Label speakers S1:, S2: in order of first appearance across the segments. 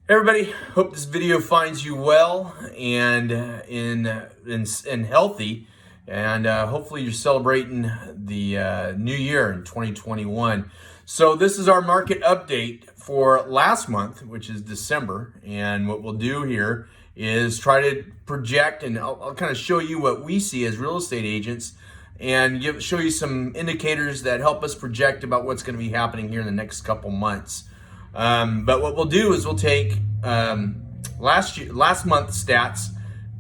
S1: Everybody, hope this video finds you well and in healthy, and hopefully you're celebrating the new year in 2021. So this is our market update for last month, which is December, and what we'll do here is try to project, and I'll kind of show you what we see as real estate agents, and show you some indicators that help us project about what's going to be happening here in the next couple months. But what we'll do is we'll take last month's stats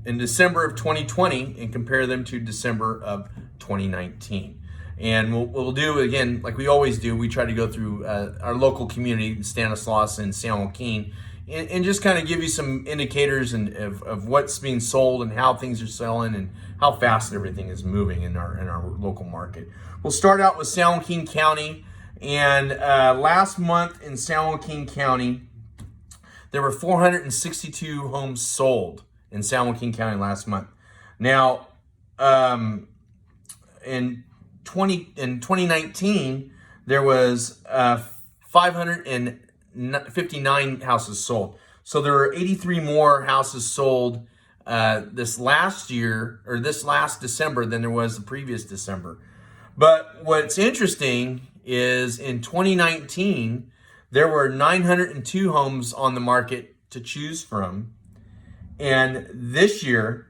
S1: in December of 2020 and compare them to December of 2019. And what we'll do, again, like we always do, we try to go through our local community, Stanislaus and San Joaquin, and just kind of give you some indicators of what's being sold and how things are selling and how fast everything is moving in our local market. We'll start out with San Joaquin County. And last month in San Joaquin County, there were 462 homes sold in San Joaquin County last month. Now, in 2019, there was 559 houses sold. So there were 83 more houses sold this last year, or this last December, than there was the previous December. But what's interesting is in 2019, there were 902 homes on the market to choose from. And this year,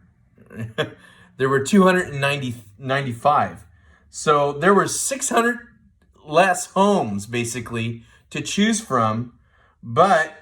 S1: there were 295. So there were 600 less homes, basically, to choose from, but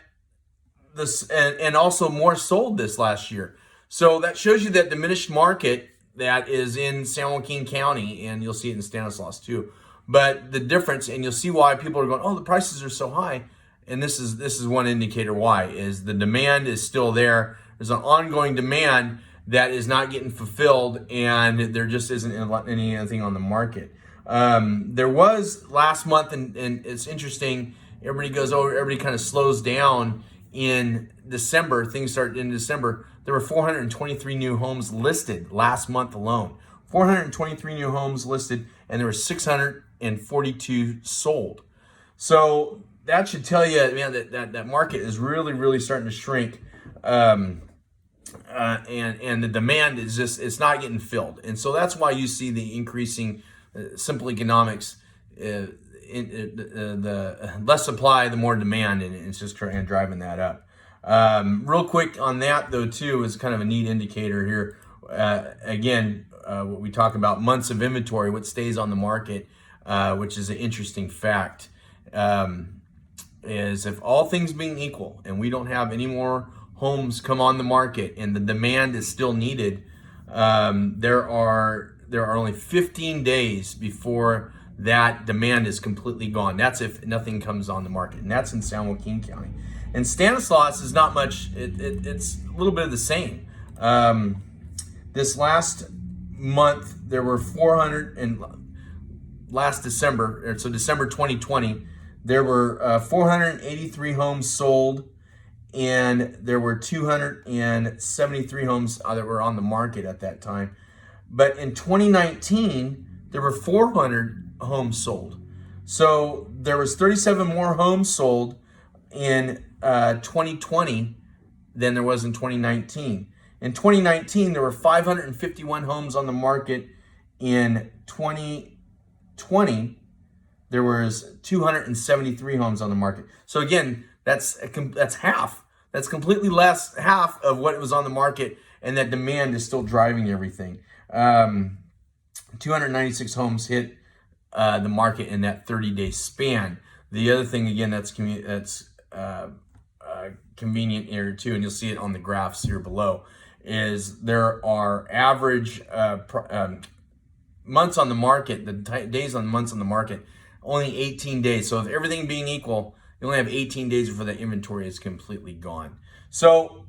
S1: this and also more sold this last year. So that shows you that diminished market that is in San Joaquin County, and you'll see it in Stanislaus too. But the difference, and you'll see why people are going, oh, the prices are so high. And this is one indicator why, is the demand is still there. There's an ongoing demand that is not getting fulfilled, and there just isn't anything on the market. There was last month, and it's interesting, everybody goes, oh, everybody kind of slows down in December. Things start in December. There were 423 new homes listed last month alone. 423 new homes listed, and there were 642 sold. So that should tell you, man, that market is really starting to shrink, and the demand is just, it's not getting filled. And so that's why you see the increasing simple economics. The less supply, the more demand, and it's just driving that up. Real quick on that though too is kind of a neat indicator here. Again, what we talk about, months of inventory, what stays on the market, which is an interesting fact, is if all things being equal and we don't have any more homes come on the market and the demand is still needed, there are only 15 days before that demand is completely gone. That's if nothing comes on the market, and that's in San Joaquin County. And Stanislaus is not much, it's a little bit of the same. This last month, there were 400, and last December, so December 2020, there were 483 homes sold, and there were 273 homes that were on the market at that time. But in 2019, there were 400 homes sold. So there was 37 more homes sold in 2020 than there was in 2019. In 2019, there were 551 homes on the market. In 2020, there was 273 homes on the market. So again, that's half. That's completely less, half of what was on the market, and that demand is still driving everything. 296 homes hit the market in that 30-day span. The other thing, again, that's convenient here too, and you'll see it on the graphs here below, is there are average months on the market, the days on months on the market, only 18 days. So if everything being equal, you only have 18 days before the inventory is completely gone. So,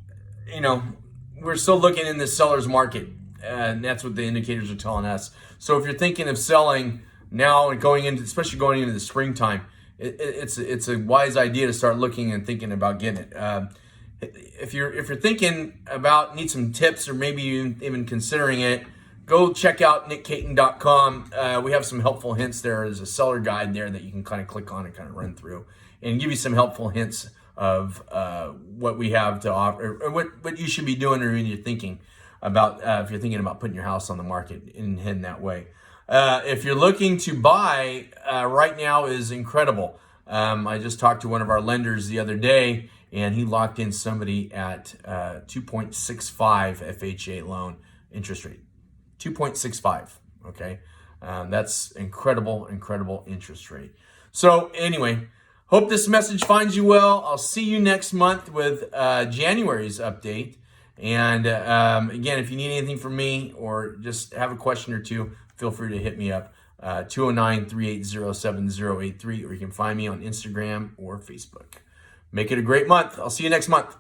S1: we're still looking in the seller's market, and that's what the indicators are telling us. So if you're thinking of selling now and especially going into the springtime, it's a wise idea to start looking and thinking about getting it. If you're thinking about, need some tips, or maybe even considering it, go check out nickcaton.com. We have some helpful hints there. There's a seller guide there that you can kind of click on and kind of run through and give you some helpful hints of what we have to offer, or what you should be doing, or when you're thinking about if you're thinking about putting your house on the market and heading that way. If you're looking to buy, right now is incredible. I just talked to one of our lenders the other day, and he locked in somebody at 2.65 FHA loan interest rate. 2.65. Okay, that's incredible interest rate. So anyway, hope this message finds you well. I'll see you next month with January's update. And again, if you need anything from me or just have a question or two, feel free to hit me up, 209-380-7083, or you can find me on Instagram or Facebook. Make it a great month. I'll see you next month.